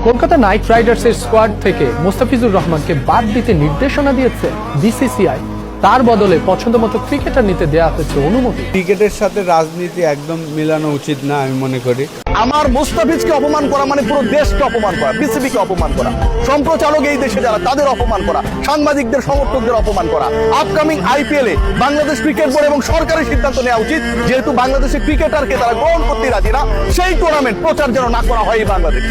Kolkata night রাইডার্সের squad থেকে মোস্তাফিজুর রহমানকে বাদ দিতে নির্দেশনা দিয়েছে বিসিসিআই। তার বদলে পছন্দমতো ক্রিকেটার নিতে দেয়া হয়েছে অনুমতি। ক্রিকেটের সাথে রাজনীতি একদম মেলানো উচিত না আমি মনে করি। আমার মুস্তাফিজকে অপমান করা মানে পুরো দেশকে অপমান করা, বিসিবিকে অপমান করা, সম্প্রচারক এই দেশে যারা তাদের অপমান করা, সাংবাদিকদের সমর্থকদের অপমান করা। আপকামিং আইপিএল এ বাংলাদেশ ক্রিকেট বোর্ড এবং সরকারের সিদ্ধান্ত নেওয়া উচিত, যেহেতু বাংলাদেশের ক্রিকেটারকে তারা গ্রহণ করতে রাজি না, সেই টুর্নামেন্ট প্রচার যেন না করা হয় এই বাংলাদেশ।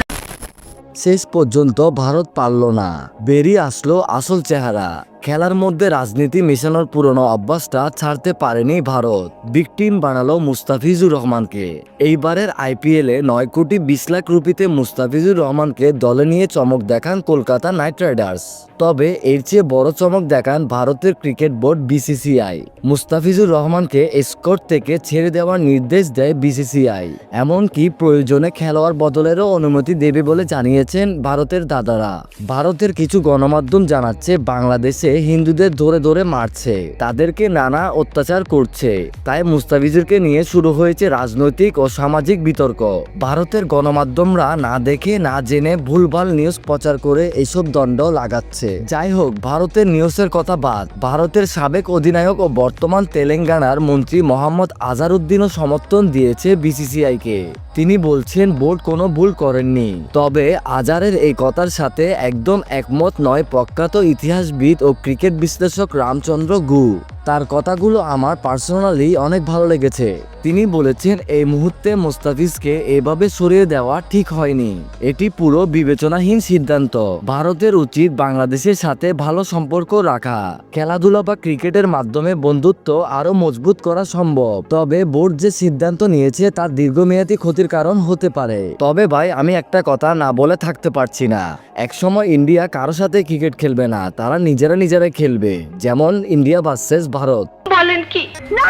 শেষ পর্যন্ত ভারত পারল না, বেরিয়ে আসলো আসল চেহারা। খেলার মধ্যে রাজনীতি মেশানোর পুরনো অভ্যাসটা ছাড়তে পারেনি ভারত। বিগ টিম বানালো মুস্তাফিজুর রহমানকে। এইবারের আইপিএলে 9,20,00,000 রুপিতে মুস্তাফিজুর রহমানকে দলে নিয়ে চমক দেখান কলকাতা নাইট রাইডার্স। তবে এর চেয়ে বড় চমক দেখান ভারতের ক্রিকেট বোর্ড বিসিসিআই। মুস্তাফিজুর রহমানকে স্কোর থেকে ছেড়ে দেওয়ার নির্দেশ দেয় বিসিসিআই। এমনকি প্রয়োজনে খেলোয়াড় বদলেরও অনুমতি দেবে বলে জানিয়েছেন ভারতের দাদারা। ভারতের কিছু গণমাধ্যম জানাচ্ছে বাংলাদেশে হিন্দুদের ধরে ধরে মারছে, তাদেরকে নানা অত্যাচার করছে, তাই মুস্তাফিজুরকে নিয়ে শুরু হয়েছে রাজনৈতিক ও সামাজিক বিতর্ক। ভারতের গণমাধ্যমরা না দেখে না জেনে ভুলভাল নিউজ প্রচার করে এইসব দণ্ড লাগাচ্ছে। যাই হোক, ভারতের নিউজের কথা বাদ, ভারতের সাবেক অধিনায়ক ও বর্তমান তেলেঙ্গানার মন্ত্রী মোহাম্মদ আজহারউদ্দিনও সমর্থন দিয়েছে বিসিসিআইকে। তিনি বলছেন বোর্ড কোনো ভুল করেননি। তবে আজহারের এই কথার সাথে একদম একমত নয় প্রখ্যাত ইতিহাসবিদ ও ক্রিকেট বিশ্লেষক রামচন্দ্র গু। তার কথাগুলো আমার পার্সোনালি অনেক ভালো লেগেছে। তিনি বলেছেন এই মুহূর্তে মুস্তাফিজকে এভাবে সরিয়ে দেওয়া ঠিক হয়নি, এটি পুরো বিবেচনাহীন সিদ্ধান্ত। ভারতের উচিত বাংলাদেশের সাথে ভালো সম্পর্ক রাখা। খেলাধুলা বা ক্রিকেটের মাধ্যমে বন্ধুত্ব আরো মজবুত করা সম্ভব। তবে বোর্ড যে সিদ্ধান্ত নিয়েছে তার দীর্ঘমেয়াদী ক্ষতির কারণ হতে পারে। তবে ভাই, আমি একটা কথা না বলে থাকতে পারছি না। একসময় ইন্ডিয়া কারো সাথে ক্রিকেট খেলবে না, তারা নিজেরা খেলবে, যেমন ইন্ডিয়া ভার্সেস ভারত। বলেন কি না।